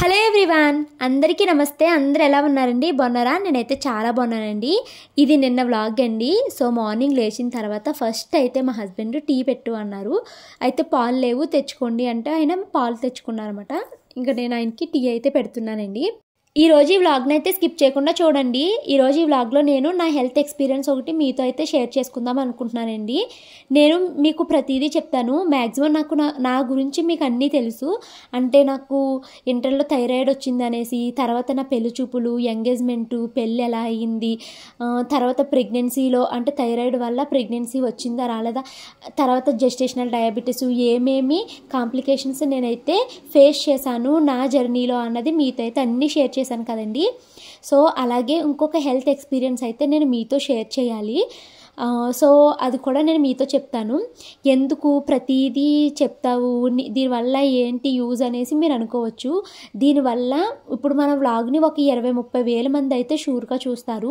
Hello everyone, అందరికీ నమస్తే. అందరూ ఎలా ఉన్నారండి? బాగున్నారా? నేనైతే చాలా బాగున్నానండి. ఇది నిన్న వ్లాగ్ అండి. సో మార్నింగ్ లేచిన తర్వాత ఫస్ట్ అయితే మా హస్బెండ్ టీ పెట్టు అన్నారు. అయితే పాలు లేవు తెచ్చుకోండి అంటే ఆయన పాలు తెచ్చుకున్నారన్నమాట. ఇంకా నేను ఆయనకి టీ అయితే పెడుతున్నానండి. ఈరోజు ఈ వ్లాగ్ని అయితే స్కిప్ చేయకుండా చూడండి. ఈరోజు ఈ వ్లాగ్లో నేను నా హెల్త్ ఎక్స్పీరియన్స్ ఒకటి మీతో అయితే షేర్ చేసుకుందాం అనుకుంటున్నానండి. నేను మీకు ప్రతిదీ చెప్తాను. మ్యాక్సిమం నాకు నా గురించి మీకు అన్నీ తెలుసు. అంటే నాకు ఇంటర్లో థైరాయిడ్ వచ్చింది అనేసి, తర్వాత నా పెళ్లి చూపులు, ఎంగేజ్మెంటు, పెళ్ళి ఎలా అయ్యింది, తర్వాత ప్రెగ్నెన్సీలో అంటే థైరాయిడ్ వల్ల ప్రెగ్నెన్సీ వచ్చిందా రాలేదా, తర్వాత జెస్టేషనల్ డయాబెటీస్, ఏమేమి కాంప్లికేషన్స్ నేనైతే ఫేస్ చేశాను నా జర్నీలో అన్నది మీతో అయితే అన్నీ షేర్ చేశాను కదండి. సో అలాగే ఇంకొక హెల్త్ ఎక్స్పీరియన్స్ అయితే నేను మీతో షేర్ చేయాలి. సో అది కూడా నేను మీతో చెప్తాను. ఎందుకు ప్రతిదీ చెప్తావు, దీనివల్ల ఏంటి యూజ్ అనేసి మీరు అనుకోవచ్చు. దీనివల్ల ఇప్పుడు మన వ్లాగ్ని ఒక 20-30 వేల మంది అయితే షూర్గా చూస్తారు.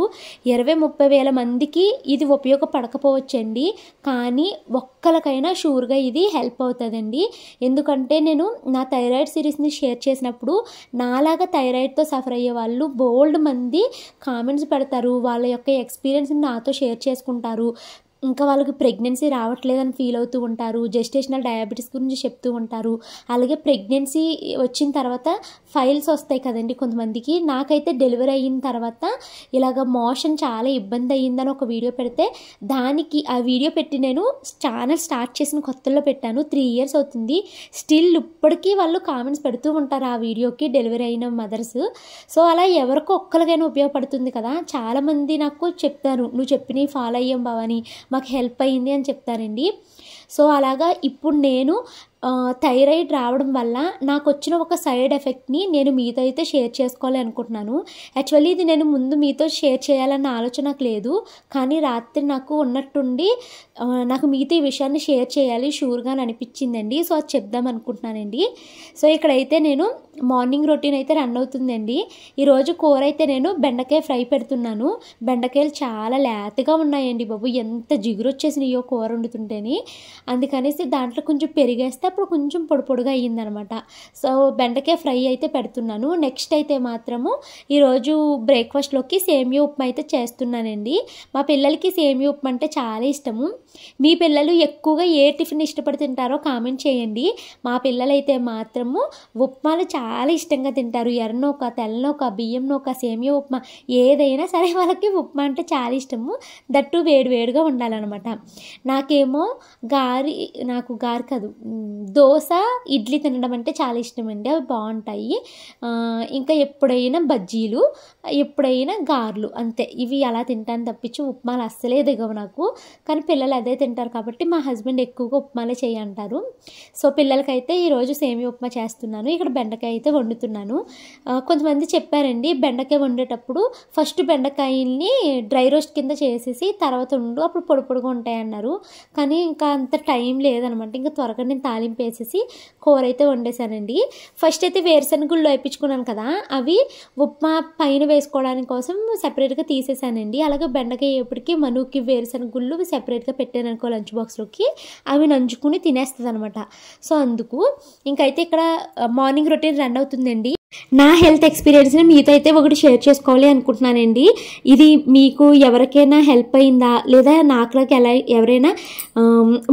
20-30 వేల మందికి ఇది ఉపయోగపడకపోవచ్చండి, కానీ ఒక్కరికైనా షూర్గా ఇది హెల్ప్ అవుతుందండి. ఎందుకంటే నేను నా థైరాయిడ్ సిరీస్ని షేర్ చేసినప్పుడు నాలాగా థైరాయిడ్తో సఫర్ అయ్యే వాళ్ళు బోల్డ్ మంది కామెంట్స్ పెడతారు, వాళ్ళ యొక్క ఎక్స్పీరియన్స్ని నాతో షేర్ చేసుకుంటారు. ఇంకా వాళ్ళకి ప్రెగ్నెన్సీ రావట్లేదని ఫీల్ అవుతూ ఉంటారు, జెస్టేషనల్ డయాబెటీస్ గురించి చెప్తూ ఉంటారు. అలాగే ప్రెగ్నెన్సీ వచ్చిన తర్వాత ఫైల్స్ వస్తాయి కదండి కొంతమందికి. నాకైతే డెలివరీ అయిన తర్వాత ఇలాగ మోషన్ చాలా ఇబ్బంది అయ్యిందని ఒక వీడియో పెడితే, దానికి ఆ వీడియో పెట్టి నేను ఛానల్ స్టార్ట్ చేసిన కొత్తలో పెట్టాను. 3 years అవుతుంది. స్టిల్ ఇప్పటికీ వాళ్ళు కామెంట్స్ పెడుతూ ఉంటారు ఆ వీడియోకి, డెలివరీ అయిన మదర్స్. సో అలా ఎవరికో ఒక్కరికైనా ఉపయోగపడుతుంది కదా. చాలామంది నాకు చెప్తారు, నువ్వు చెప్పినవి ఫాలో అయ్యాం భవాని, మాకు హెల్ప్ అయ్యింది అని చెప్తారండి. సో అలాగా ఇప్పుడు నేను థైరాయిడ్ రావడం వల్ల నాకు వచ్చిన ఒక సైడ్ ఎఫెక్ట్ని నేను మీతో అయితే షేర్ చేసుకోవాలి అనుకుంటున్నాను. యాక్చువల్లీ ఇది నేను ముందు మీతో షేర్ చేయాలన్న ఆలోచన నాకు లేదు, కానీ రాత్రి నాకు ఉన్నట్టుండి నాకు మీతో ఈ విషయాన్ని షేర్ చేయాలి షూర్గా అని అనిపించిందండి. సో అది చెప్దాం అనుకుంటున్నానండి. సో ఇక్కడైతే నేను మార్నింగ్ రొటీన్ అయితే రన్ అవుతుందండి. ఈరోజు కూర అయితే నేను బెండకాయ ఫ్రై పెడుతున్నాను. బెండకాయలు చాలా లేతగా ఉన్నాయండి బాబు, ఎంత జిగురు వచ్చేసినాయో కూర వండుతుంటేని. అందుకనేసి దాంట్లో కొంచెం పెరిగేస్తే అప్పుడు కొంచెం పొడి పొడిగా అయ్యిందనమాట. సో బెండకాయ ఫ్రై అయితే పెడుతున్నాను. నెక్స్ట్ అయితే మాత్రము ఈరోజు బ్రేక్ఫాస్ట్లోకి సేమియా ఉప్మా అయితే చేస్తున్నానండి. మా పిల్లలకి సేమియా ఉప్మా అంటే చాలా ఇష్టము. మీ పిల్లలు ఎక్కువగా ఏ టిఫిన్ ఇష్టపడి తింటారో కామెంట్ చేయండి. మా పిల్లలైతే మాత్రము ఉప్మాలు చాలా ఇష్టంగా తింటారు. ఎర్రనోక, తెల్లనోక, బియ్యంనోక, సేమియా ఉప్మా ఏదైనా సరే వాళ్ళకి ఉప్మా అంటే చాలా ఇష్టము. దట్టు వేడివేడిగా ఉండాలన్నమాట. నాకేమో నాకు గారి కాదు, దోశ, ఇడ్లీ తినడం అంటే చాలా ఇష్టం అండి. అవి బాగుంటాయి. ఇంకా ఎప్పుడైనా బజ్జీలు, ఎప్పుడైనా గారెలు, అంతే. ఇవి అలా తింటాను తప్పించి ఉప్మాలు అస్సలే దిగవు నాకు. కానీ పిల్లలు అదే తింటారు కాబట్టి మా హస్బెండ్ ఎక్కువగా ఉప్మాలే చేయంటారు. సో పిల్లలకైతే ఈరోజు సేమియా ఉప్మా చేస్తున్నాను. ఇక్కడ బెండకాయ అయితే వండుతున్నాను. కొంతమంది చెప్పారండి, బెండకాయ వండేటప్పుడు ఫస్ట్ బెండకాయల్ని డ్రై రోస్ట్ కింద చేసేసి తర్వాత వండు, అప్పుడు పొడి పొడిగా ఉంటాయన్నారు. కానీ ఇంకా అంత టైం లేదనమాట. ఇంకా త్వరగా నేను తాలింపు వేసేసి కూర అయితే వండేసానండి. ఫస్ట్ అయితే వేరుశనగుళ్ళు వేయించుకున్నాను కదా, అవి ఉప్మా పైన వేసుకోవడానికి కోసం సెపరేట్గా తీసేసానండి. అలాగే బెండకాయ ఎప్పటికీ మనుకి వేరుశనగుళ్ళు సెపరేట్గా పెట్టాను అనుకో లంచ్ బాక్స్లోకి, అవి నంచుకుని తినేస్తుంది అనమాట. సో అందుకు ఇంకైతే ఇక్కడ మార్నింగ్ రొటీన్ రన్ అవుతుందండి. నా హెల్త్ ఎక్స్పీరియన్స్ని మీతో అయితే ఒకటి షేర్ చేసుకోవాలి అనుకుంటున్నానండి. ఇది మీకు ఎవరికైనా హెల్ప్ అయిందా, లేదా నాకులాగా ఎవరైనా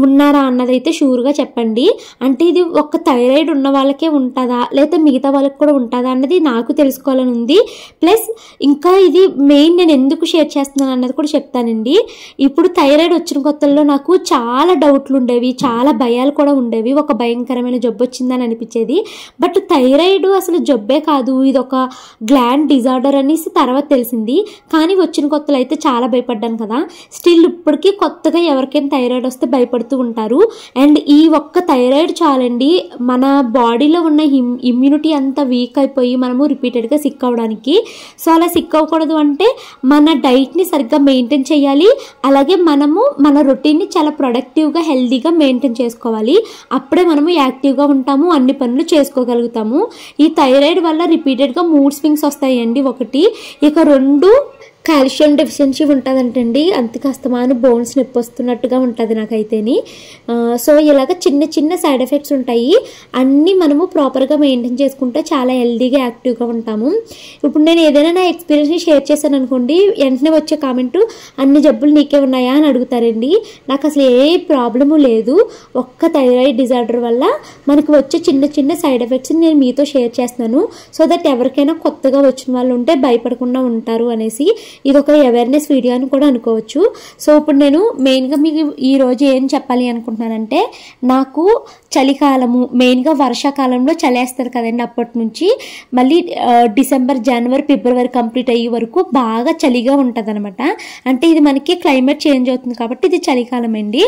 ఉన్నారా అన్నదైతే షూర్గా చెప్పండి. అంటే ఇది ఒక్క థైరాయిడ్ ఉన్న వాళ్ళకే ఉంటుందా, లేదా మిగతా వాళ్ళకి కూడా ఉంటుందా అన్నది నాకు తెలుసుకోవాలని ఉంది. ప్లస్ ఇంకా ఇది మెయిన్ నేను ఎందుకు షేర్ చేస్తున్నాను అన్నది కూడా చెప్తానండి. ఇప్పుడు థైరాయిడ్ వచ్చిన కొత్తల్లో నాకు చాలా డౌట్లు ఉండేవి, చాలా భయాలు కూడా ఉండేవి. ఒక భయంకరమైన జబ్బు వచ్చిందని అనిపించేది. బట్ థైరాయిడ్ అసలు జబ్బే కాదు, ఇది ఒక గ్లాండ్ డిజార్డర్ అనేసి తర్వాత తెలిసింది. కానీ వచ్చిన కొత్తలో అయితే చాలా భయపడ్డాను కదా. స్టిల్ ఇప్పటికీ కొత్తగా ఎవరికైనా థైరాయిడ్ వస్తే భయపడుతూ ఉంటారు. అండ్ ఈ ఒక్క థైరాయిడ్ చాలండి మన బాడీలో ఉన్న ఇమ్యూనిటీ అంతా వీక్ అయిపోయి మనము రిపీటెడ్గా సిక్ అవ్వడానికి. సో అలా సిక్ అవ్వకూడదు అంటే మన డైట్ని సరిగ్గా మెయింటైన్ చేయాలి. అలాగే మనము మన రొటీన్ని చాలా ప్రొడక్టివ్గా హెల్దీగా మెయింటైన్ చేసుకోవాలి. అప్పుడే మనము యాక్టివ్గా ఉంటాము, అన్ని పనులు చేసుకోగలుగుతాము. ఈ థైరాయిడ్ వల్ల రిపీటెడ్గా మూడ్ స్వింగ్స్ వస్తాయండి ఒకటి. ఇక 2 కాల్షియం డెఫిషియన్సీ ఉంటుందంటండి, అందుకే అస్తమాను బోన్స్ నొప్పి వస్తున్నట్టుగా ఉంటుంది నాకైతేని. సో ఇలాగ చిన్న చిన్న సైడ్ ఎఫెక్ట్స్ ఉంటాయి, అన్నీ మనము ప్రాపర్గా మెయింటైన్ చేసుకుంటే చాలా హెల్దీగా యాక్టివ్గా ఉంటాము. ఇప్పుడు నేను ఏదైనా నా ఎక్స్పీరియన్స్ని షేర్ చేశాను అనుకోండి, వెంటనే వచ్చే కామెంటు అన్ని జబ్బులు నీకే ఉన్నాయా అని అడుగుతారండి. నాకు అసలు ఏ ప్రాబ్లము లేదు, ఒక్క థైరాయిడ్ డిజార్డర్ వల్ల మనకు వచ్చే చిన్న చిన్న సైడ్ ఎఫెక్ట్స్ని నేను మీతో షేర్ చేస్తున్నాను. సో దట్ ఎవరికైనా కొత్తగా వచ్చిన వాళ్ళు ఉంటే భయపడకుండా ఉంటారు అనేసి ఇది ఒక అవేర్నెస్ వీడియో అని కూడా అనుకోవచ్చు. సో ఇప్పుడు నేను మెయిన్గా మీకు ఈరోజు ఏం చెప్పాలి అనుకుంటున్నానంటే, నాకు చలికాలము మెయిన్గా వర్షాకాలంలో చలేస్తుంది కదండి, అప్పటి నుంచి మళ్ళీ డిసెంబర్ జనవరి ఫిబ్రవరి కంప్లీట్ అయ్యే వరకు బాగా చలిగా ఉంటుంది అనమాట. అంటే ఇది మనకి క్లైమేట్ చేంజ్ అవుతుంది కాబట్టి ఇది చలికాలం అండి.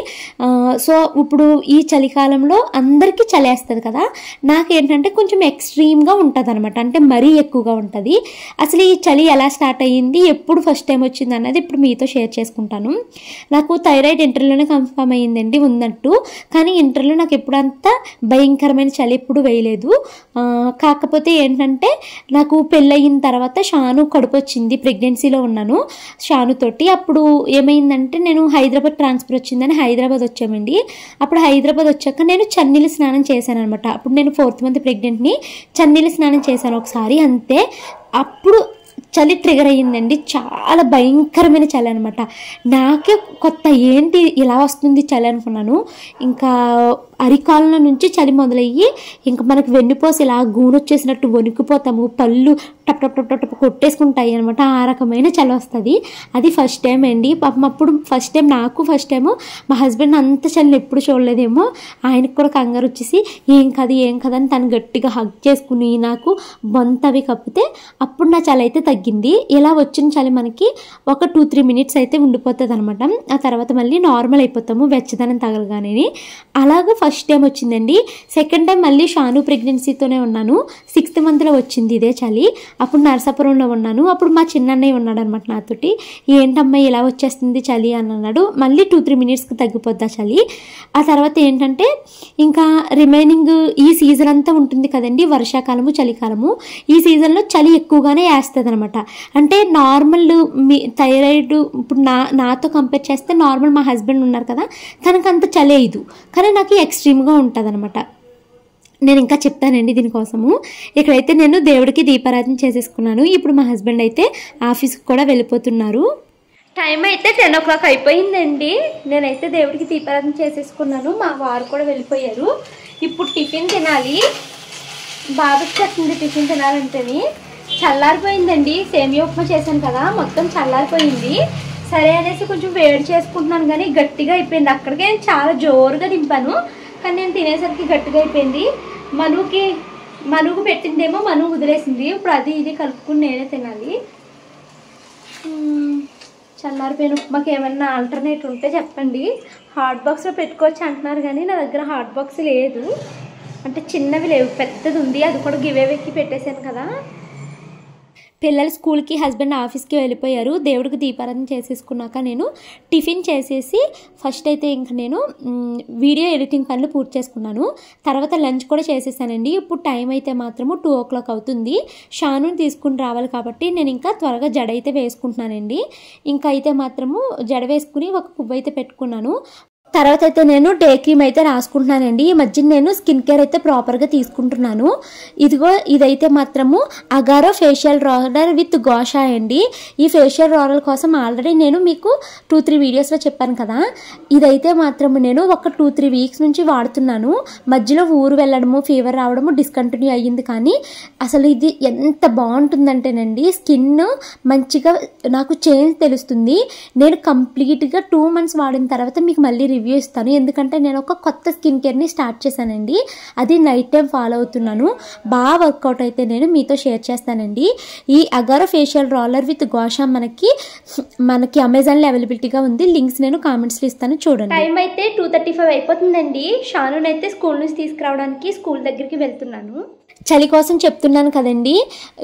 సో ఇప్పుడు ఈ చలికాలంలో అందరికీ చలేస్తుంది కదా, నాకేంటంటే కొంచెం ఎక్స్ట్రీమ్గా ఉంటుంది అనమాట, అంటే మరీ ఎక్కువగా ఉంటుంది. అసలు ఈ చలి ఎలా స్టార్ట్ అయ్యింది, ఎప్పుడు ఫస్ట్ టైం వచ్చింది అన్నది ఇప్పుడు మీతో షేర్ చేసుకుంటాను. నాకు థైరాయిడ్ ఇంటర్లోనే కన్ఫర్మ్ అయ్యిందండి ఉన్నట్టు, కానీ ఇంటర్లో నాకు ఎప్పుడంతా భయంకరమైన చలి ఎప్పుడు వేయలేదు. కాకపోతే ఏంటంటే నాకు పెళ్ళయిన తర్వాత షాను కడుపు వచ్చింది, ప్రెగ్నెన్సీలో ఉన్నాను షానుతోటి. అప్పుడు ఏమైందంటే నేను హైదరాబాద్ ట్రాన్స్ఫర్ వచ్చిందని హైదరాబాద్ వచ్చామండి. అప్పుడు హైదరాబాద్ వచ్చాక నేను చన్నీళ్ళ స్నానం చేశాను అనమాట. అప్పుడు నేను 4th మంత్ ప్రెగ్నెంట్ని, చన్నీళ్ళ స్నానం చేశాను ఒకసారి అంతే. అప్పుడు చలి ట్రిగర్ అయ్యిందండి, చాలా భయంకరమైన చలి అనమాట. నాకే కొత్త, ఏంటి ఇలా వస్తుంది చలి అనుకున్నాను. ఇంకా అరికాళ్ళ నుంచి చలి మొదలయ్యి ఇంకా మనకు వెన్నుపోసి ఇలా గూను వచ్చేసినట్టు వణికిపోతాము, పళ్ళు టప్ టప్ టప్ టప్ కొట్టేసుకుంటాయి అనమాట. ఆ రకమైన చలి వస్తుంది. అది ఫస్ట్ టైం అండి. పాపం అప్పుడు ఫస్ట్ టైం, నాకు ఫస్ట్ టైము, మా హస్బెండ్ అంత చలిని ఎప్పుడు చూడలేదేమో, ఆయనకు కూడా కంగారు వచ్చేసి ఏం కదని తను గట్టిగా హగ్ చేసుకుని నాకు బొంతవి కప్పితే అప్పుడు నా చలి అయితే తగ్గింది. ఇలా వచ్చిన చలి మనకి ఒక 2-3 మినిట్స్ అయితే ఉండిపోతుంది అనమాట. ఆ తర్వాత మళ్ళీ నార్మల్ అయిపోతాము వెచ్చదనం తగలగానే. అలాగే ఫస్ట్ టైం వచ్చిందండి. సెకండ్ టైం మళ్ళీ షాను ప్రెగ్నెన్సీతోనే ఉన్నాను, 6th మంత్లో వచ్చింది ఇదే చలి. అప్పుడు నరసాపురంలో ఉన్నాను. అప్పుడు మా చిన్నన్నయ్య ఉన్నాడు అనమాట నాతోటి. ఏంటమ్మా ఇలా వచ్చేస్తుంది చలి అని అన్నాడు. మళ్ళీ 2-3 మినిట్స్కి తగ్గిపోద్ది చలి. ఆ తర్వాత ఏంటంటే ఇంకా రిమైనింగ్ ఈ సీజన్ అంతా ఉంటుంది కదండి, వర్షాకాలము చలికాలము. ఈ సీజన్లో చలి ఎక్కువగానే వేస్తుంది అనమాట. అంటే నార్మల్ మీ థైరాయిడ్ ఇప్పుడు నాతో కంపేర్ చేస్తే నార్మల్ మా హస్బెండ్ ఉన్నారు కదా, తనకు అంత చలి వేయదు, కానీ నాకు ఎక్స్ట్రీమ్గా ఉంటుంది అనమాట. నేను ఇంకా చెప్తానండి దీనికోసము. ఇక్కడైతే నేను దేవుడికి దీపారాధన చేసేసుకున్నాను. ఇప్పుడు మా హస్బెండ్ అయితే ఆఫీస్కి కూడా వెళ్ళిపోతున్నారు. టైం అయితే 10 o'clock అయిపోయిందండి. నేనైతే దేవుడికి దీపారాధన చేసేసుకున్నాను, మా వారు కూడా వెళ్ళిపోయారు. ఇప్పుడు టిఫిన్ తినాలి. బాగా వచ్చేస్తుంది టిఫిన్ తినాలంటేని. చల్లారిపోయిందండి, సేమియా ఉప్మా చేశాను కదా, మొత్తం చల్లారిపోయింది. సరే అనేసి కొంచెం వేడి చేసుకుంటున్నాను, కానీ గట్టిగా అయిపోయింది. అక్కడికే నేను చాలా జోరుగా దింపాను, కానీ నేను తినేసరికి గట్టిగా అయిపోయింది. మనుగు పెట్టిందేమో మనుగు వదిలేసింది. ఇప్పుడు అది ఇది కలుపుకుని నేనే తినాలి. చల్లారిపోయిన ఉప్మాకి ఏమన్నా ఆల్టర్నేట్ ఉంటే చెప్పండి. హాట్ బాక్స్లో పెట్టుకోవచ్చు అంటున్నారు, కానీ నా దగ్గర హాట్ బాక్స్ లేదు, అంటే చిన్నవి లేవు, పెద్దది ఉంది. అది కూడా గివేవేకి పెట్టేశాను కదా. పిల్లలు స్కూల్కి, హస్బెండ్ ఆఫీస్కి వెళ్ళిపోయారు. దేవుడికి దీపారాధన చేసేసుకున్నాక నేను టిఫిన్ చేసేసి ఫస్ట్ అయితే ఇంకా నేను వీడియో ఎడిటింగ్ పనులు పూర్తి చేసుకున్నాను. తర్వాత లంచ్ కూడా చేసేసానండి. ఇప్పుడు టైం అయితే మాత్రము 2 o'clock అవుతుంది. షాను తీసుకుని రావాలి కాబట్టి నేను ఇంకా త్వరగా జడ అయితే వేసుకుంటున్నానండి. ఇంకా అయితే మాత్రము జడ వేసుకుని ఒక పువ్వు అయితే పెట్టుకున్నాను. తర్వాత అయితే నేను డే క్రీమ్ అయితే రాసుకుంటున్నానండి. ఈ మధ్య నేను స్కిన్ కేర్ అయితే ప్రాపర్గా తీసుకుంటున్నాను. ఇదిగో ఇదైతే మాత్రము Agaro facial roller with Gosha అండి. ఈ ఫేషియల్ రోలర్ కోసం ఆల్రెడీ నేను మీకు 2-3 వీడియోస్లో చెప్పాను కదా. ఇదైతే మాత్రము నేను ఒక 2-3 వీక్స్ నుంచి వాడుతున్నాను. మధ్యలో ఊరు వెళ్ళడము, ఫీవర్ రావడము డిస్కంటిన్యూ అయ్యింది, కానీ అసలు ఇది ఎంత బాగుంటుందంటేనండి, స్కిన్ మంచిగా నాకు చేంజ్ తెలుస్తుంది. నేను కంప్లీట్గా 2 months వాడిన తర్వాత మీకు మళ్ళీ రివ్యూ ఇస్తాను. ఎందుకంటే నేను ఒక కొత్త స్కిన్ కేర్ని స్టార్ట్ చేశానండి, అది నైట్ టైం ఫాలో అవుతున్నాను. బాగా వర్కౌట్ అయితే నేను మీతో షేర్ చేస్తానండి. ఈ Agaro facial roller with Gosha మనకి అమెజాన్లో అవైలబిలిటీగా ఉంది. లింక్స్ నేను కామెంట్స్లో ఇస్తాను, చూడండి. టైం అయితే 2:35 అయిపోతుందండి. షానునైతే స్కూల్ నుంచి తీసుకురావడానికి స్కూల్ దగ్గరికి వెళ్తున్నాను. చలి కోసం చెప్తున్నాను కదండి.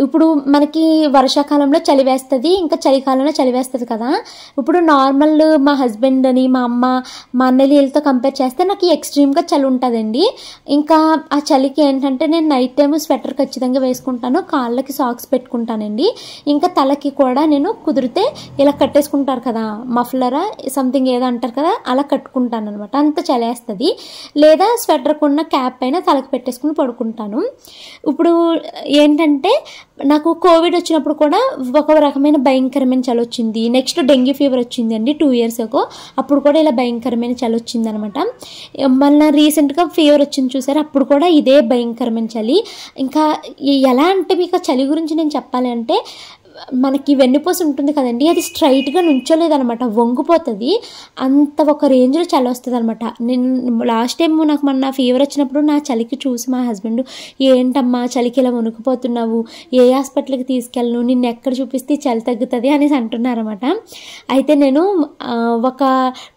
ఇప్పుడు మనకి వర్షాకాలంలో చలి వేస్తుంది, ఇంకా చలికాలంలో చలి వేస్తుంది కదా. ఇప్పుడు నార్మల్ మా హస్బెండ్ అని, మా అమ్మ, మా అన్నయ్య వీళ్ళతో కంపేర్ చేస్తే నాకు ఎక్స్ట్రీమ్గా చలి ఉంటుందండి. ఇంకా ఆ చలికి ఏంటంటే నేను నైట్ టైం స్వెటర్ ఖచ్చితంగా వేసుకుంటాను, కాళ్ళకి సాక్స్ పెట్టుకుంటానండి. ఇంకా తలకి కూడా నేను కుదిరితే ఇలా కట్టేసుకుంటారు కదా, మఫ్లరా సంథింగ్ ఏదో అంటారు కదా, అలా కట్టుకుంటాను అనమాట. అంత చలేస్తుంది. లేదా స్వెటర్కి ఉన్న క్యాప్ పైన తలకి పెట్టేసుకుని పడుకుంటాను. ఇప్పుడు ఏంటంటే నాకు కోవిడ్ వచ్చినప్పుడు కూడా ఒక రకమైన భయంకరమైన చలి వచ్చింది. నెక్స్ట్ డెంగ్యూ ఫీవర్ వచ్చింది అండి 2 years ago. అప్పుడు కూడా ఇలా భయంకరమైన చలి వచ్చింది అనమాట. మళ్ళీ రీసెంట్గా ఫీవర్ వచ్చింది చూసారు, అప్పుడు కూడా ఇదే భయంకరమైన చలి. ఇంకా ఎలా అంటే మీకు చలి గురించి నేను చెప్పాలి అంటే, మనకి వెన్నుపూస ఉంటుంది కదండి, అది స్ట్రైట్గా నుంచోలేదనమాట, వంగిపోతుంది. అంత ఒక రేంజ్లో చలి వస్తుంది అనమాట. నేను లాస్ట్ టైం నాకు మొన్న ఫీవర్ వచ్చినప్పుడు నా చలికి చూసి మా హస్బెండ్, ఏంటమ్మా చలికి ఇలా వణుకుపోతున్నావు, ఏ హాస్పిటల్కి తీసుకెళ్ళను, నిన్ను ఎక్కడ చూపిస్తే చలి తగ్గుతుంది అనేసి అంటున్నారన్నమాట. అయితే నేను ఒక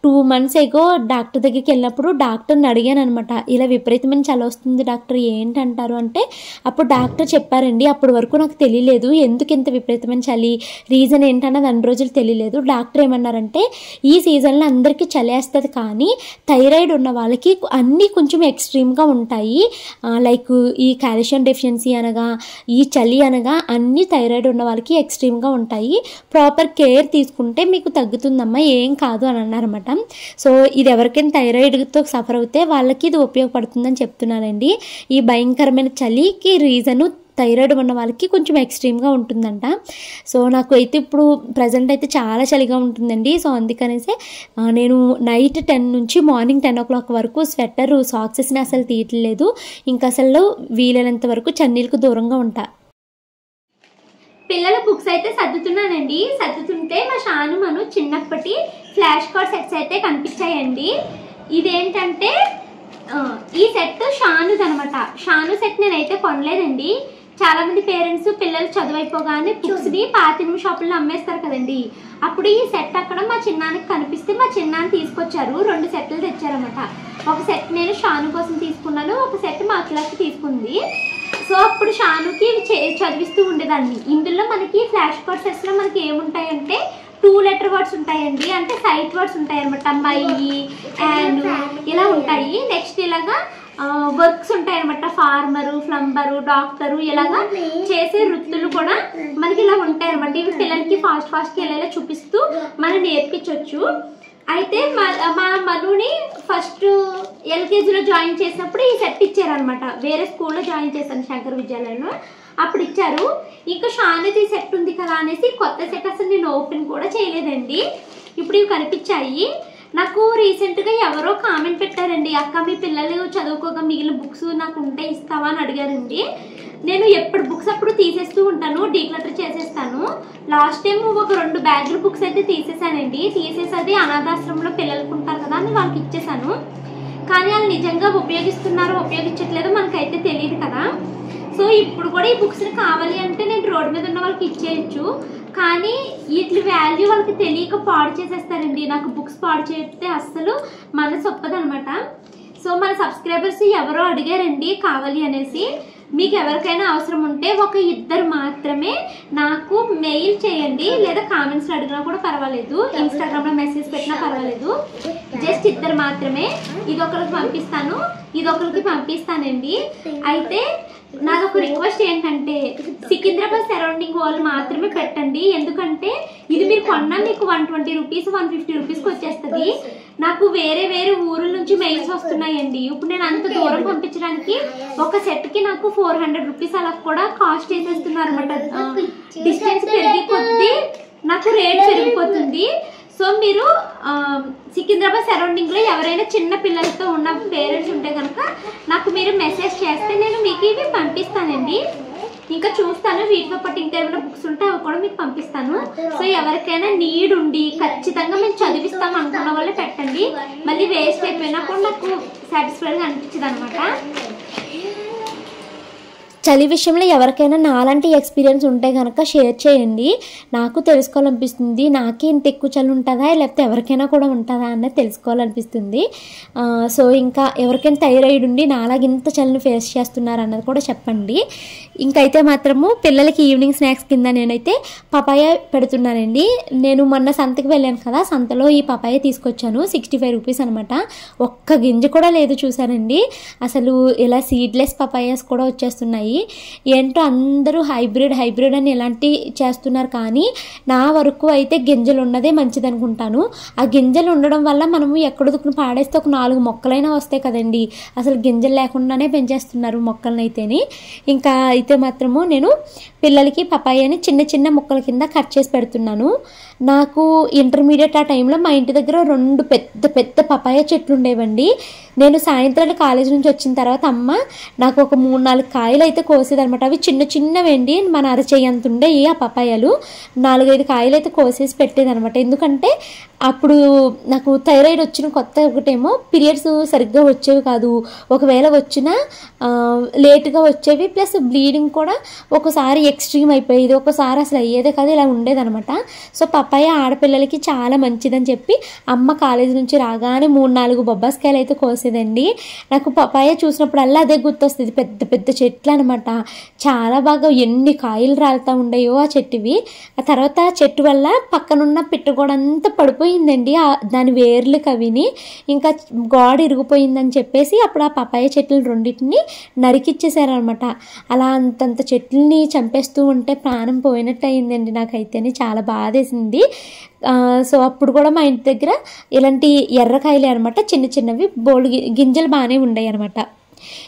2 months ago డాక్టర్ దగ్గరికి వెళ్ళినప్పుడు డాక్టర్ని అడిగాను అనమాట, ఇలా విపరీతమైన చలి వస్తుంది డాక్టర్ ఏంటంటారు అంటే, అప్పుడు డాక్టర్ చెప్పారండి, అప్పటి వరకు నాకు తెలియలేదు ఎందుకు ఇంత విపరీతమైన చలి, రీజన్ ఏంటన్నది అన్ని రోజులు తెలియలేదు. డాక్టర్ ఏమన్నారంటే, ఈ సీజన్లో అందరికీ చలి వేస్తుంది, కానీ థైరాయిడ్ ఉన్న వాళ్ళకి అన్నీ కొంచెం ఎక్స్ట్రీమ్గా ఉంటాయి. లైక్ ఈ కాల్షియం డెఫిషియన్సీ అనగా, ఈ చలి అనగా అన్ని థైరాయిడ్ ఉన్న వాళ్ళకి ఎక్స్ట్రీమ్గా ఉంటాయి. ప్రాపర్ కేర్ తీసుకుంటే మీకు తగ్గుతుందమ్మా, ఏం కాదు అని అన్నారన్నమాట. సో ఇది ఎవరికైనా థైరాయిడ్తో సఫర్ అవుతే వాళ్ళకి ఇది ఉపయోగపడుతుందని చెప్తున్నానండి. ఈ భయంకరమైన చలికి రీజను థైరాయిడ్ ఉన్న వాళ్ళకి కొంచెం ఎక్స్ట్రీమ్గా ఉంటుందంట. సో నాకు అయితే ఇప్పుడు ప్రజెంట్ అయితే చాలా చలిగా ఉంటుందండి. సో అందుకనేసి నేను నైట్ 10 నుంచి మార్నింగ్ 10 o'clock వరకు స్వెటర్ సాక్సెస్ని అసలు తీయట్లేదు. ఇంకా అసలు వీలైనంత వరకు చన్నీళ్ళకు దూరంగా ఉంటా. పిల్లల బుక్స్ అయితే సర్దుతున్నానండి. సర్దుతుంటే మా షాను మను చిన్నప్పటి ఫ్లాష్ కార్డ్ సెట్స్ అయితే కనిపించాయండి. ఇదేంటంటే ఈ సెట్ షానుది అనమాట. షాను సెట్ నేనైతే కొనలేదండి. చాలా మంది పేరెంట్స్ పిల్లలు చదువు అయిపోగానే బుక్స్ని పాతిమ షాపుల్లో అమ్మేస్తారు కదండి. అప్పుడు ఈ సెట్ అక్కడ మా చిన్నానికి కనిపిస్తే మా చిన్నాన్ని తీసుకొచ్చారు. 2 సెట్లు తెచ్చారనమాట. ఒక సెట్ నేను షాను కోసం తీసుకున్నాను, ఒక సెట్ మా అక్కలకి తీసుకుంది. సో అప్పుడు షానుకి చదివిస్తూ ఉండేదాన్ని. ఇందులో మనకి ఫ్లాష్ కార్డ్ సెట్స్లో మనకి ఏముంటాయంటే 2 letter words ఉంటాయండి, అంటే సైట్ వర్డ్స్ ఉంటాయి అనమాట. మై అండ్ ఇలా ఉంటాయి. నెక్స్ట్ ఇలాగా వర్క్స్ ఉంటాయి అనమాట. ఫార్మరు, ప్లంబరు, డాక్టరు ఇలాగా చేసే వృత్తులు కూడా మనకి ఇలా ఉంటాయి అనమాట. ఇవి పిల్లలకి ఫాస్ట్గా వెళ్ళేలా చూపిస్తూ మనం నేర్పించవచ్చు. అయితే మా మనుని ఫస్ట్ LKGలో జాయిన్ చేసినప్పుడు ఈ సెట్ ఇచ్చారనమాట. వేరే స్కూల్లో జాయిన్ చేశాను, శంకర్ విద్యాలయంలో, అప్పుడు ఇచ్చారు. ఇంకా షానుది సెట్ ఉంది కదా అనేసి కొత్త సెట్ అసలు నేను ఓపెన్ కూడా చేయలేదండి. ఇప్పుడు ఇవి కనిపించాయి నాకు. రీసెంట్గా ఎవరో కామెంట్ పెట్టారండి, అక్క మీ పిల్లలు చదువుకోగా మిగిలిన బుక్స్ నాకు ఉంటే ఇస్తావా అని అడిగారండి. నేను ఎప్పుడు బుక్స్ అప్పుడు తీసేస్తూ ఉంటాను, డీక్లటర్ చేసేస్తాను. లాస్ట్ టైం ఒక 2 బ్యాగులు బుక్స్ అయితే తీసేసానండి. తీసేసేది అనాథాశ్రమంలో పిల్లలకు ఉంటారు కదా అని వాళ్ళకి ఇచ్చేసాను. కానీ వాళ్ళు నిజంగా ఉపయోగిస్తున్నారో ఉపయోగించట్లేదో మనకైతే తెలియదు కదా. సో ఇప్పుడు కూడా ఈ బుక్స్ని కావాలి అంటే నేను రోడ్డు మీద ఉన్న వాళ్ళకి ఇచ్చేయచ్చు. కానీ వీటి వాల్యూ వాళ్ళకి తెలియక పాడు చేసేస్తారండి. నాకు బుక్స్ పాడు చేస్తే అస్సలు మనసు ఒప్పదనమాట. సో మన సబ్స్క్రైబర్స్ ఎవరో అడిగారండి కావాలి అనేసి. మీకు ఎవరికైనా అవసరం ఉంటే ఒక 2 మాత్రమే నాకు మెయిల్ చేయండి, లేదా కామెంట్స్లో అడిగినా కూడా పర్వాలేదు, ఇన్స్టాగ్రామ్లో మెసేజ్ పెట్టినా పర్వాలేదు. జస్ట్ 2 మాత్రమే. ఇదొకరికి పంపిస్తాను, ఇదొకరికి పంపిస్తానండి. అయితే నాదొక రిక్వెస్ట్ ఏంటంటే సికింద్రాబాద్ సరౌండింగ్ వాళ్ళు మాత్రమే పెట్టండి. ఎందుకంటే ఇది మీరు కొన్నా మీకు 120 రూపీస్ 150 రూపీస్కి వచ్చేస్తుంది. నాకు వేరే ఊర్ల నుంచి మెయిల్స్ వస్తున్నాయండి. ఇప్పుడు నేను అంత దూరం పంపించడానికి ఒక సెట్కి నాకు 400 రూపీస్ అలా కూడా కాస్ట్ వేసేస్తున్నారు అనమాట. డిస్టెన్స్ పెరిగి కొద్దీ నాకు రేట్ పెరిగిపోతుంది. సో మీరు సికింద్రాబాద్ సరౌండింగ్లో ఎవరైనా చిన్న పిల్లలతో ఉన్న పేరెంట్స్ ఉంటే కనుక నాకు మీరు మెసేజ్ చేస్తే నేను మీకు ఇవి పంపిస్తానండి. ఇంకా చూస్తాను, వీటితో పాటు ఇంకా ఏమైనా బుక్స్ ఉంటే అవి కూడా మీకు పంపిస్తాను. సో ఎవరికైనా నీడ్ ఉండి ఖచ్చితంగా మేము చదివిస్తాం అనుకున్న వాళ్ళే పెట్టండి. మళ్ళీ వేస్ట్ అయిపోయినా కూడా నాకు సాటిస్ఫైడ్గా అనిపించదు అనమాట. చలి విషయంలో ఎవరికైనా నాలాంటి ఎక్స్పీరియన్స్ ఉంటే కనుక షేర్ చేయండి. నాకు తెలుసుకోవాలనిపిస్తుంది, నాకే ఇంత ఎక్కువ చలి ఉంటుందా లేకపోతే ఎవరికైనా కూడా ఉంటుందా అన్నది తెలుసుకోవాలనిపిస్తుంది. సో ఇంకా ఎవరికైనా థైరాయిడ్ ఉండి నాలాగ ఇంత చలిని ఫేస్ చేస్తున్నారు అన్నది కూడా చెప్పండి. ఇంకైతే మాత్రము పిల్లలకి ఈవినింగ్ స్నాక్స్ కింద నేనైతే పపాయ పెడుతున్నానండి. నేను మొన్న సంతకి వెళ్ళాను కదా, సంతలో ఈ పపాయ తీసుకొచ్చాను. 65 రూపీస్ అనమాట. ఒక్క గింజ కూడా లేదు చూసానండి. అసలు ఇలా సీడ్లెస్ పపాయాస్ కూడా వచ్చేస్తున్నాయి. ఏంటో అందరూ హైబ్రిడ్ అని ఇలాంటి చేస్తున్నారు, కానీ నా వరకు అయితే గింజలు ఉన్నదే మంచిది అనుకుంటాను. ఆ గింజలు ఉండడం వల్ల మనము ఎక్కడ దుక్కును పాడేస్తే ఒక 4 మొక్కలైనా వస్తాయి కదండి. అసలు గింజలు లేకుండానే పెంచేస్తున్నారు మొక్కలను అయితేని. ఇంకా అయితే మాత్రము నేను పిల్లలకి పపాయాని చిన్న చిన్న ముక్కల కింద కట్ చేసి పెడుతున్నాను. నాకు ఇంటర్మీడియట్ ఆ టైంలో మా ఇంటి దగ్గర 2 పెద్ద పపాయ చెట్లు ఉండేవండి. నేను సాయంత్రాలు కాలేజ్ నుంచి వచ్చిన తర్వాత అమ్మ నాకు ఒక 3-4 కాయలు అయితే కోసేదనమాట. అవి చిన్నవేండి, మన అరచేయి అంత ఉండేవి ఆ పపాయాలు. 4-5 కాయలు అయితే కోసేసి పెట్టేదనమాట. ఎందుకంటే అప్పుడు నాకు థైరాయిడ్ వచ్చిన కొత్త ఒకటేమో పీరియడ్స్ సరిగ్గా వచ్చేవి కాదు, ఒకవేళ వచ్చినా లేటుగా వచ్చేవి, ప్లస్ బ్లీడింగ్ కూడా ఒకసారి ఎక్స్ట్రీమ్ అయిపోయేది, ఒకసారి అసలు అయ్యేదే కాదు, ఇలా ఉండేదనమాట. సో పపాయ ఆడపిల్లలకి చాలా మంచిదని చెప్పి అమ్మ కాలేజీ నుంచి రాగానే 3-4 బొబ్బాస్కాయలు అయితే కోసేదండి. నాకు పపాయ చూసినప్పుడల్లా అదే గుర్తొస్తుంది. పెద్ద చెట్లు అనమాట. చాలా బాగా ఎన్ని కాయలు రాలుతూ ఉండేయో ఆ చెట్టువి. ఆ తర్వాత చెట్టు వల్ల పక్కనున్న పిట్టగోడంతా పడిపోయిందండి, దాని వేర్లకు అవిని. ఇంకా గోడ ఇరిగిపోయిందని చెప్పేసి అప్పుడు ఆ పపాయ చెట్లు 2 నరికిచ్చేసారనమాట. అలా అంతంత చెట్లని చంపేస్తూ ఉంటే ప్రాణం పోయినట్టు అయిందండి నాకైతేనే. చాలా బాధేసింది. సో అప్పుడు కూడా మా ఇంటి దగ్గర ఇలాంటి ఎర్రకాయలే అనమాట, చిన్నవి బోల్డ్ గింజలు బాగానే ఉండేవి అనమాట.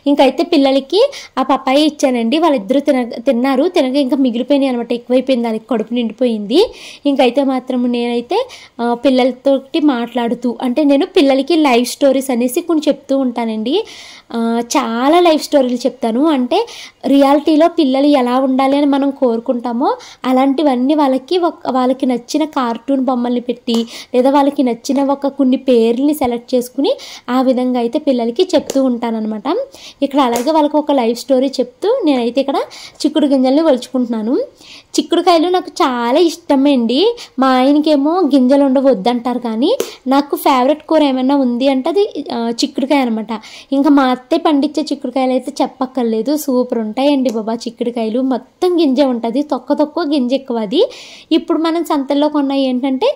ఇంకైతే పిల్లలకి ఆ పపాయ ఇచ్చానండి. వాళ్ళిద్దరూ తిన్నారు. ఇంకా మిగిలిపోయినాయి అనమాట, ఎక్కువైపోయింది, వాళ్ళకి కడుపు నిండిపోయింది. ఇంకైతే మాత్రం నేనైతే పిల్లలతోటి మాట్లాడుతూ, అంటే నేను పిల్లలకి లైఫ్ స్టోరీస్ అనేసి కొన్ని చెప్తూ ఉంటానండి. చాలా లైఫ్ స్టోరీలు చెప్తాను. అంటే రియాలిటీలో పిల్లలు ఎలా ఉండాలి అని మనం కోరుకుంటామో అలాంటివన్నీ వాళ్ళకి నచ్చిన కార్టూన్ బొమ్మల్ని పెట్టి, లేదా వాళ్ళకి నచ్చిన కొన్ని పేర్లని సెలెక్ట్ చేసుకుని ఆ విధంగా అయితే పిల్లలకి చెప్తూ ఉంటానన్నమాట. ఇక్కడ అలాగే వాళ్ళకి ఒక లైఫ్ స్టోరీ చెప్తూ నేనైతే ఇక్కడ చిక్కుడు గింజల్ని ఒలుచుకుంటున్నాను. చిక్కుడుకాయలు నాకు చాలా ఇష్టమండి. మా ఆయనకేమో గింజలు ఉండవద్దంటారు, కానీ నాకు ఫేవరెట్ కూర ఏమైనా ఉంది అంటే అది చిక్కుడుకాయ అనమాట. ఇంకా మా అత్తే పండించే చిక్కుడుకాయలు అయితే చెప్పక్కర్లేదు, సూపర్ ఉంటాయండి బాబా. చిక్కుడుకాయలు మొత్తం గింజ ఉంటుంది, తొక్క గింజ ఎక్కువ. అది ఇప్పుడు మనం సంతల్లో కొన్నాయి ఏంటంటే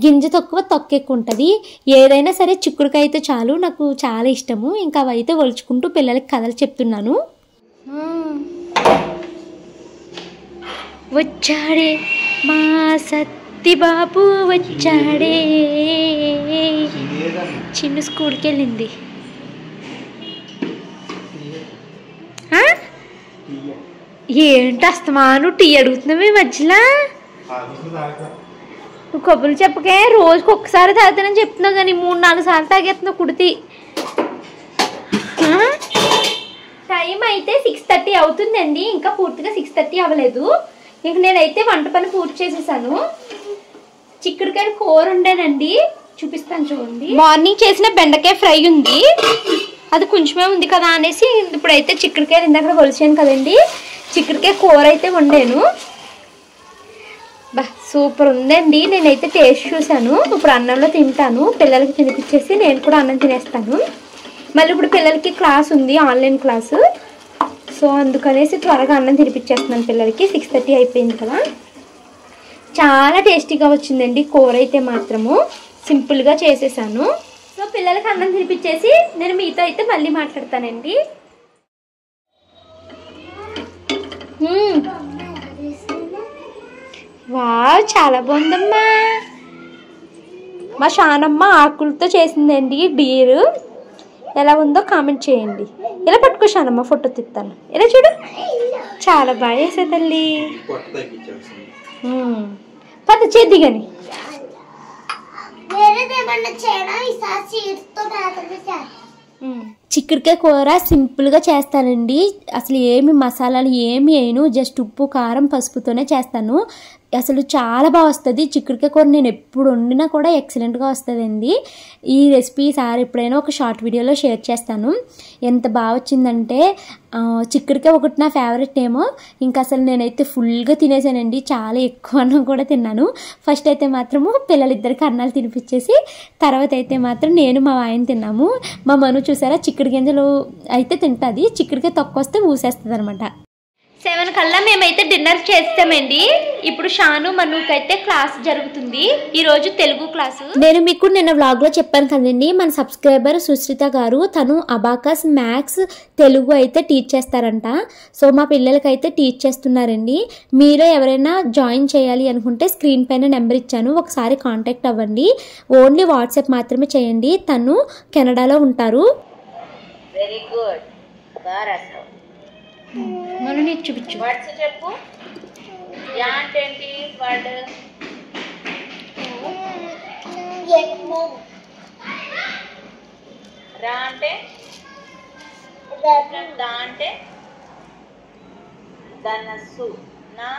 గింజ తొక్క ఎక్కువ ఉంటుంది. ఏదైనా సరే చిక్కుడుకాయ అయితే చాలు, నాకు చాలా ఇష్టము. ఇంకా అవైతే ఒలుచుకుంటూ పిల్లలకి కథలు చెప్తున్నాను. వచ్చాడే మా సత్తిబాబు వచ్చాడే. చిన్న స్కూల్కి వెళ్ళింది. ఏంటి అస్తమాను టీ అడుగుతున్నావు ఈ మధ్యలో? నువ్వు కబుర్లు చెప్పకే, రోజుకి ఒక్కసారి తాగుతానని చెప్తున్నావు కానీ 3-4 సార్లు తాగేస్తున్నావు కుడితి. టైం అయితే 6:30 అవుతుందండి, ఇంకా పూర్తిగా 6:30 అవ్వలేదు. ఇంక నేనైతే వంట పని పూర్తి చేసేసాను. చిక్కుడుకాయ కూర ఉండేనండి, చూపిస్తాను చూడండి. మార్నింగ్ చేసిన బెండకాయ ఫ్రై ఉంది, అది కొంచెమే ఉంది కదా అనేసి ఇప్పుడైతే చిక్కుడుకాయలు ఇందాక ఒలిచాను కదండి, చిక్కుడుకాయ కూర అయితే వండాను. బా సూపర్ ఉందండి. నేనైతే టేస్ట్ చూశాను. ఇప్పుడు అన్నంలో తింటాను, పిల్లలకి తినిపించేసి నేను కూడా అన్నం తినేస్తాను. మళ్ళీ ఇప్పుడు పిల్లలకి క్లాస్ ఉంది, ఆన్లైన్ క్లాసు. సో అందుకనేసి త్వరగా అన్నం తినిపించేస్తున్నాను పిల్లలకి. 6:30 అయిపోయింది కదా. చాలా టేస్టీగా వచ్చిందండి కూర అయితే మాత్రము. సింపుల్గా చేసేసాను. సో పిల్లలకి అన్నం తినిపించేసి నేను మీతో అయితే మళ్ళీ మాట్లాడతానండి. వావ్, చాలా బాగుందమ్మా. మా షానమ్మ ఆకులతో చేసిందండి డీరు. ఎలా ఉందో కామెంట్ చేయండి. ఇలా పట్టుకో షానమ్మ, ఫోటో తీస్తాను. ఇలా చూడు, చాలా బాగా వేసే తల్లి. పద చేద్ది కానీ చిక్కుడుకాయ కూర సింపుల్గా చేస్తానండి. అసలు ఏమి మసాలాలు ఏమి వేయను, జస్ట్ ఉప్పు కారం పసుపుతోనే చేస్తాను. అసలు చాలా బాగా వస్తుంది. చిక్కుడుకాయ కూర నేను ఎప్పుడు వండినా కూడా ఎక్సలెంట్గా వస్తుందండి. ఈ రెసిపీ సార్ ఎప్పుడైనా ఒక షార్ట్ వీడియోలో షేర్ చేస్తాను. ఎంత బాగా వచ్చిందంటే చిక్కుడుకాయ ఒకటి నా ఫేవరెట్ ఏమో. ఇంకా అసలు నేనైతే ఫుల్గా తినేసానండి, చాలా ఎక్కువ అన్నం కూడా తిన్నాను. ఫస్ట్ అయితే మాత్రము పిల్లలిద్దరికి అన్నాలు తినిపించేసి తర్వాత అయితే మాత్రం నేను మా ఆయన తిన్నాము. మా మను చూసారా చిక్కుడు గింజలు అయితే తింటుంది, చిక్కుడుకాయ తొక్క వస్తే ఊసేస్తుంది అనమాట. 7 కల్లా మేమైతే డిన్నర్ చేస్తామండి. ఇప్పుడు షాను మనుకి అయితే క్లాస్ జరుగుతుంది, ఈరోజు తెలుగు క్లాసు. నేను మీకు నిన్న వ్లాగ్లో చెప్పాను కదండి, మన సబ్స్క్రైబర్ సుశ్రిత గారు తను అబాకస్ మ్యాథ్స్ తెలుగు అయితే టీచ్ చేస్తారంట. సో మా పిల్లలకి అయితే టీచ్ చేస్తున్నారండి. మీరు ఎవరైనా జాయిన్ చేయాలి అనుకుంటే స్క్రీన్ పైన నెంబర్ ఇచ్చాను, ఒకసారి కాంటాక్ట్ అవ్వండి. ఓన్లీ వాట్సాప్ మాత్రమే చేయండి. తను కెనడాలో ఉంటారు. Very good. మనం నీకు చూపించు. వర్డ్స్ చెప్పు. యా అంటే ఏంటి వర్డ్? రా అంటే దా అంటే ధనస్సు. నా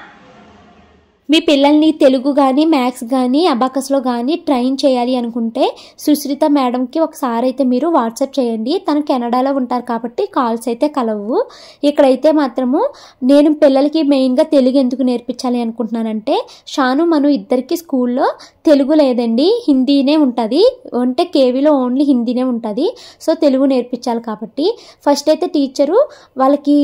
మీ పిల్లల్ని తెలుగు కానీ మ్యాథ్స్ కానీ అబాకస్లో కానీ ట్రైన్ చేయాలి అనుకుంటే సుశ్రిత మేడంకి ఒకసారి అయితే మీరు వాట్సాప్ చేయండి. తను కెనడాలో ఉంటారు కాబట్టి కాల్స్ అయితే కలవు. ఇక్కడైతే మాత్రము నేను పిల్లలకి మెయిన్గా తెలుగు ఎందుకు నేర్పించాలి అనుకుంటున్నానంటే షాను మను ఇద్దరికి స్కూల్లో తెలుగు లేదండి, హిందీనే ఉంటుంది. అంటే కేవీలో ఓన్లీ హిందీనే ఉంటుంది. సో తెలుగు నేర్పించాలి కాబట్టి ఫస్ట్ అయితే టీచరు వాళ్ళకి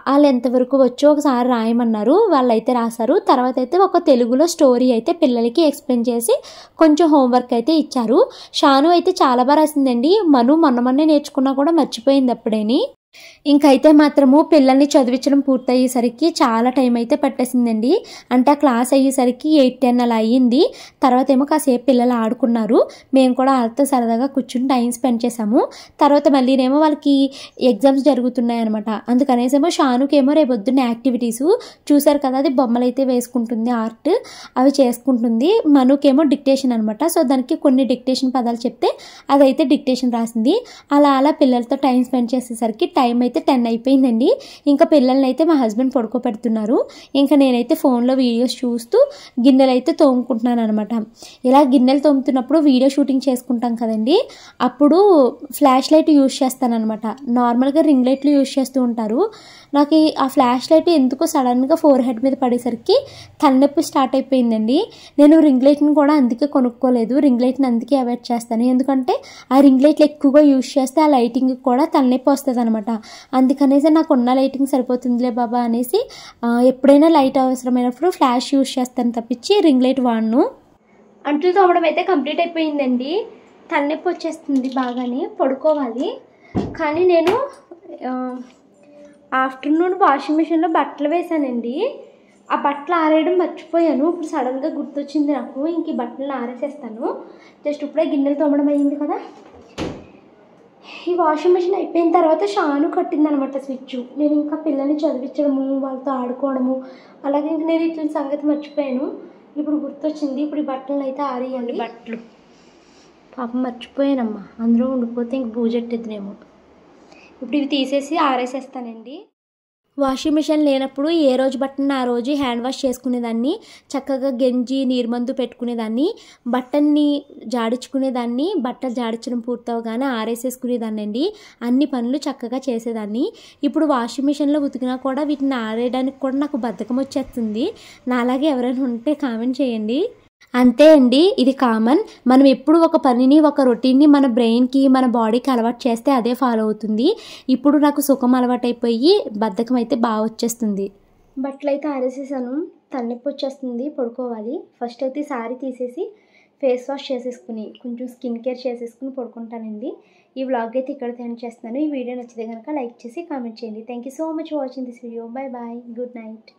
వాళ్ళు ఎంతవరకు వచ్చో ఒకసారి రాయమన్నారు, వాళ్ళైతే రాశారు. తర్వాత అయితే ఒక తెలుగులో స్టోరీ అయితే పిల్లలకి ఎక్స్ప్లెయిన్ చేసి కొంచెం హోంవర్క్ అయితే ఇచ్చారు. షాను అయితే చాలా బాగా రాసిందండి. మను మొన్నే నేర్చుకున్నా కూడా మర్చిపోయింది అప్పుడేని. ఇంకైతే మాత్రము పిల్లల్ని చదివించడం పూర్తయ్యేసరికి చాలా టైం అయితే పట్టేసిందండి. అంటే ఆ క్లాస్ అయ్యేసరికి 8-10 అలా అయ్యింది. తర్వాత ఏమో కాసేపు పిల్లలు ఆడుకున్నారు, మేము కూడా వాళ్ళతో సరదాగా కూర్చుని టైం స్పెండ్ చేసాము. తర్వాత మళ్ళీనేమో వాళ్ళకి ఎగ్జామ్స్ జరుగుతున్నాయి అనమాట. అందుకనేసేమో షానుకేమో రేపు పొద్దున్న యాక్టివిటీస్ చూసారు కదా, అది బొమ్మలు అయితే వేసుకుంటుంది, ఆర్ట్ అవి చేసుకుంటుంది. మనుకేమో డిక్టేషన్ అనమాట. సో దానికి కొన్ని డిక్టేషన్ పదాలు చెప్తే అదైతే డిక్టేషన్ రాసింది. అలా అలా పిల్లలతో టైం స్పెండ్ చేసేసరికి టైం అయితే 10 అయిపోయిందండి. ఇంకా పిల్లల్ని అయితే మా హస్బెండ్ పడుకోబెడుతున్నారు. ఇంకా నేనైతే ఫోన్లో వీడియోస్ చూస్తూ గిన్నెలు అయితే తోముకుంటున్నాను అనమాట. ఇలా గిన్నెలు తోముతున్నప్పుడు వీడియో షూటింగ్ చేసుకుంటాం కదండి, అప్పుడు ఫ్లాష్ లైట్ యూజ్ చేస్తానమాట. నార్మల్గా రింగ్ లైట్లు యూజ్ చేస్తూ ఉంటారు. నాకు ఆ ఫ్లాష్ లైట్ ఎందుకో సడన్గా ఫోర్ హెడ్ మీద పడేసరికి తలనొప్పి స్టార్ట్ అయిపోయిందండి. నేను రింగ్ లైట్ని కూడా అందుకే కొనుక్కోలేదు, రింగ్ లైట్ని అందుకే అవాయిడ్ చేస్తాను. ఎందుకంటే ఆ రింగ్ లైట్లు ఎక్కువగా యూజ్ చేస్తే ఆ లైటింగ్ కూడా తలనొప్పి వస్తుంది అనమాట. అందుకనేసి నాకు ఉన్న లైటింగ్ సరిపోతుందిలే బాబా అనేసి ఎప్పుడైనా లైట్ అవసరమైనప్పుడు ఫ్లాష్ యూజ్ చేస్తాను తప్పించి రింగ్ లైట్ వాడను. అంట్లు తోమడం అయితే కంప్లీట్ అయిపోయిందండి. తలనొప్పి వచ్చేస్తుంది బాగానే, పడుకోవాలి. కానీ నేను ఆఫ్టర్నూన్ వాషింగ్ మిషన్లో బట్టలు వేసానండి. ఆ బట్టలు ఆరేయడం మర్చిపోయాను. ఇప్పుడు సడన్గా గుర్తొచ్చింది నాకు, ఇంక ఈ బట్టలను ఆరేసేస్తాను. జస్ట్ ఇప్పుడే గిన్నెలు తోమడం అయ్యింది కదా. ఈ వాషింగ్ మిషన్ అయిపోయిన తర్వాత షాను కట్టిందనమాట స్విచ్. నేను ఇంకా పిల్లల్ని చదివించడము, వాళ్ళతో ఆడుకోవడము, అలాగే ఇంక నేను ఇట్ల సంగతి మర్చిపోయాను. ఇప్పుడు గుర్తొచ్చింది. ఇప్పుడు ఈ బట్టలను అయితే ఆరేయాలి. బట్టలు పాపం మర్చిపోయానమ్మా, అందులో ఉండిపోతే ఇంక బూజెట్టేద్దునేమో. ఇప్పుడు ఇవి తీసేసి ఆరేసేస్తానండి. వాషింగ్ మిషన్ లేనప్పుడు ఏ రోజు బట్టను ఆ రోజు హ్యాండ్ వాష్ చేసుకునేదాన్ని, చక్కగా గెంజి నీరుమందు పెట్టుకునేదాన్ని, బట్టల్ని జాడించుకునేదాన్ని, బట్టలు జాడించడం పూర్తవగానే ఆరేసేసుకునేదాన్ని అండి. అన్ని పనులు చక్కగా చేసేదాన్ని. ఇప్పుడు వాషింగ్ మిషన్లో ఉతికినా కూడా వీటిని ఆరేయడానికి కూడా నాకు బద్ధకం వచ్చేస్తుంది. నాలాగే ఎవరైనా ఉంటే కామెంట్ చేయండి. అంతే అండి, ఇది కామన్. మనం ఎప్పుడు ఒక పనిని, ఒక రొటీన్ని మన బ్రెయిన్కి, మన బాడీకి అలవాటు చేస్తే అదే ఫాలో అవుతుంది. ఇప్పుడు నాకు సుఖం అలవాటైపోయి బద్ధకం అయితే బాగా వచ్చేస్తుంది. బట్టలు అయితే ఆరేసేసాను, తలనొప్పి వచ్చేస్తుంది, పడుకోవాలి. ఫస్ట్ అయితే సారీ తీసేసి ఫేస్ వాష్ చేసేసుకుని కొంచెం స్కిన్ కేర్ చేసేసుకుని పడుకుంటానండి. ఈ వ్లాగ్ అయితే ఇక్కడ ఎండ్ చేస్తున్నాను. ఈ వీడియో నచ్చితే కనుక లైక్ చేసి కామెంట్ చేయండి. Thank you so much for watching this video. Bye bye, good night.